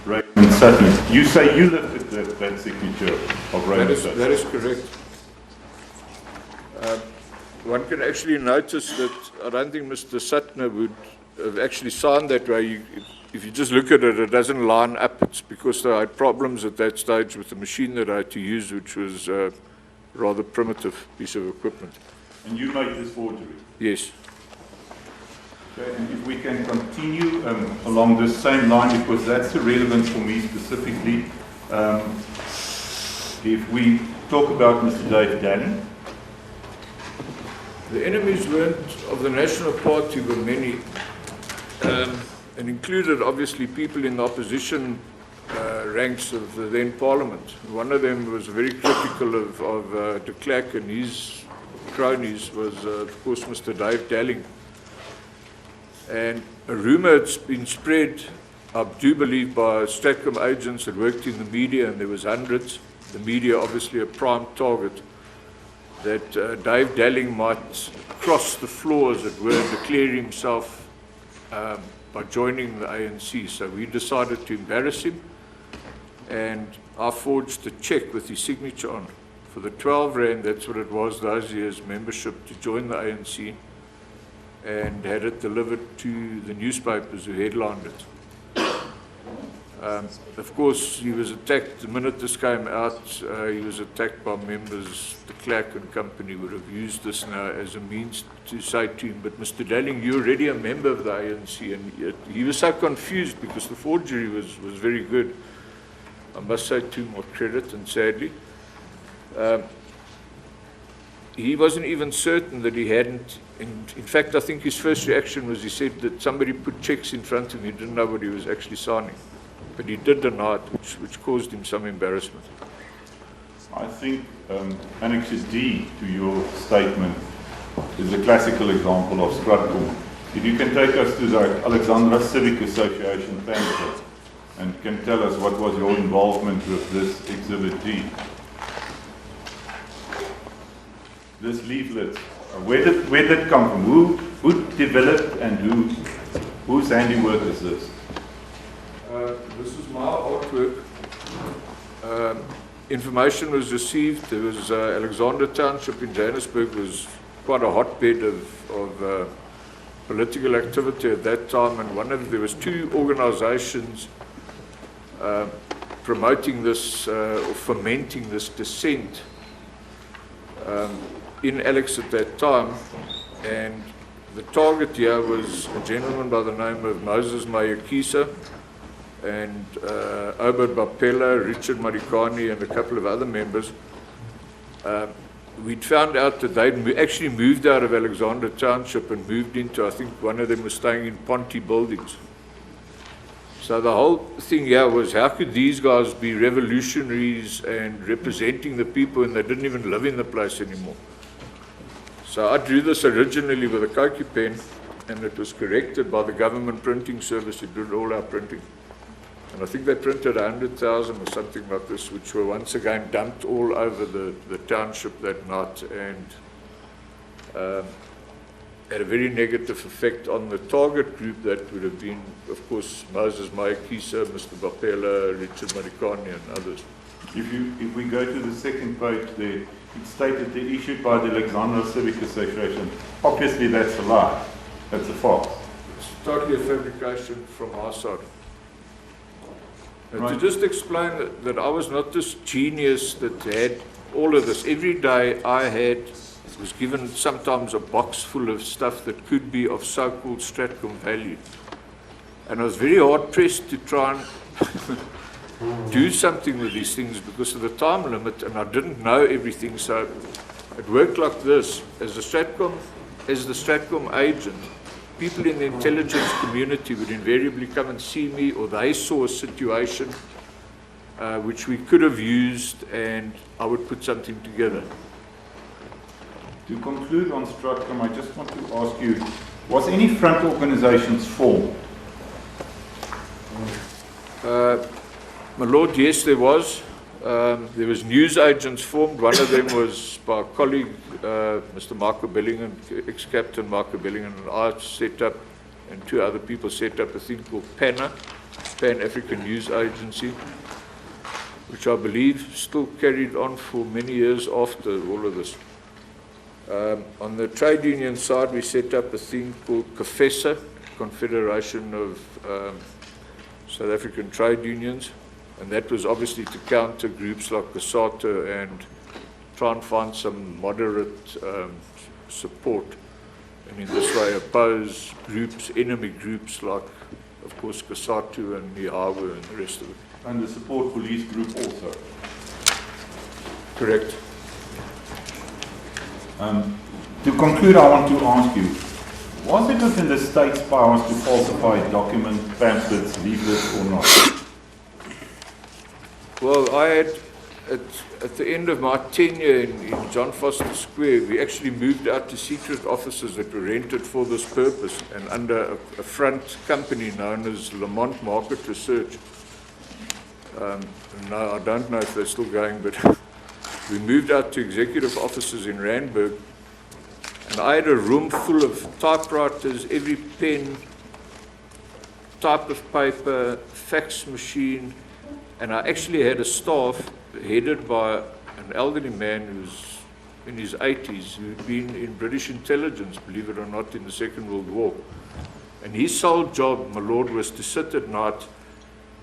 Raymond Sutton. You say you lifted that signature of Raymond Sutton. That is correct. One can actually notice that I don't think Mr. Sutton would have actually signed that way. If you just look at it, it doesn't line up. It's because I had problems at that stage with the machine that I had to use, which was a rather primitive piece of equipment. And you made this forgery? Yes. Okay, and if we can continue along this same line, because that's the relevance for me specifically. If we talk about Mr. Dave Dalling. The enemies of the National Party were many, and included obviously people in the opposition ranks of the then Parliament. One of them was very critical of de Klerk, and his cronies was, of course, Mr. Dave Dalling. And a rumour had been spread, I do believe, by Stratcom agents that worked in the media, and there was hundreds. The media obviously a prime target, that Dave Dalling might cross the floor, as it were, declare himself by joining the ANC. So we decided to embarrass him, and I forged a cheque with his signature on for the 12 Rand, that's what it was those years, membership to join the ANC, and had it delivered to the newspapers who headlined it. Of course, he was attacked the minute this came out. He was attacked by members. The Klerk and company would have used this now as a means to say to him, but Mr. Dalling, you're already a member of the ANC. And he was so confused because the forgery was very good. I must say to him what credit, and sadly. He wasn't even certain that he hadn't. In fact, I think his first reaction was he said that somebody put cheques in front of him. He didn't know what he was actually signing. But he did deny it, which caused him some embarrassment. I think Annex D to your statement is a classical example of Stratcom. If you can take us to the Alexandra Civic Association pamphlet and can tell us what was your involvement with this Exhibit D. This leaflet, where did it come from? Who developed and whose handiwork is this? This is my artwork. Information was received. There was Alexander Township in Johannesburg was quite a hotbed of political activity at that time, and there was two organizations promoting this or fomenting this dissent in Alex at that time, and the target here was a gentleman by the name of Moses Mayakisa and Obed Bapela, Richard Marikani, and a couple of other members. We'd found out that they'd actually moved out of Alexander Township and moved into, I think one of them was staying in Ponty buildings. So the whole thing here was, how could these guys be revolutionaries and representing the people and they didn't even live in the place anymore? So I drew this originally with a Koki pen, and it was corrected by the government printing service who did all our printing. And I think they printed 100,000 or something like this, which were once again dumped all over the township that night, and had a very negative effect on the target group that would have been, of course, Moses Mayakisa, Mr. Bapela, Richard Marikani, and others. If we go to the second page there, it's stated they're issued by the Alexandra Civic Association. Obviously that's a lie. That's a farce. It's totally a fabrication from our side. Right. To just explain that I was not this genius that had all of this. Every day I was given sometimes a box full of stuff that could be of so-called Stratcom value. And I was very hard-pressed to try and do something with these things because of the time limit, and I didn't know everything. So it worked like this. As the Stratcom agent, people in the intelligence community would invariably come and see me, or they saw a situation which we could have used, and I would put something together. To conclude on Stratcom, I just want to ask you, was any front organizations formed? My lord, yes, there was. There was news agents formed. One of them was by a colleague, Mr. Michael Bellingham, ex-captain Michael Bellingham, and I set up, and two other people set up a thing called PANA, Pan-African News Agency, which I believe still carried on for many years after all of this. On the trade union side, we set up a thing called COFESA, Confederation of South African Trade Unions, and that was obviously to counter groups like COSATU and try and find some moderate support, and in this way oppose groups, enemy groups like, of course, COSATU and Nihawu and the rest of it. And the support police group also. Correct. To conclude, I want to ask you, was it within the state's powers to falsify documents, pamphlets, leaflets, or not? Well, I had, at the end of my tenure in John Foster Square, we actually moved out to secret offices that were rented for this purpose and under a front company known as Lamont Market Research. No, I don't know if they're still going, but we moved out to executive offices in Randburg, and I had a room full of typewriters, every pen, type of paper, fax machine, and I actually had a staff headed by an elderly man who's in his 80s, who'd been in British intelligence, believe it or not, in the Second World War. And his sole job, my lord, was to sit at night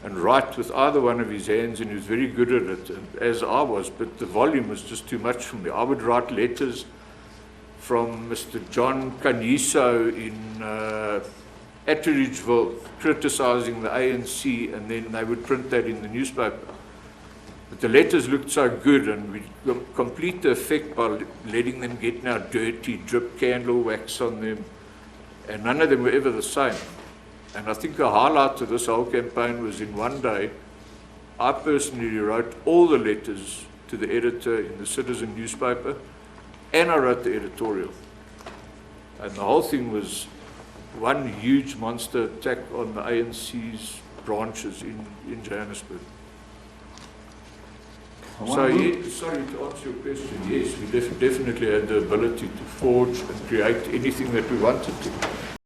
and write with either one of his hands, and he was very good at it, and as I was, but the volume was just too much for me. I would write letters from Mr. John Kanyiso in Atteridgeville criticizing the ANC, and then they would print that in the newspaper. But the letters looked so good, and we'd complete the effect by letting them get now dirty, drip candle wax on them, and none of them were ever the same. And I think the highlight of this whole campaign was in one day, I personally wrote all the letters to the editor in the Citizen newspaper, and I wrote the editorial. And the whole thing was one huge monster attack on the ANC's branches in Johannesburg. So, sorry to answer your question, yes, we definitely had the ability to forge and create anything that we wanted to.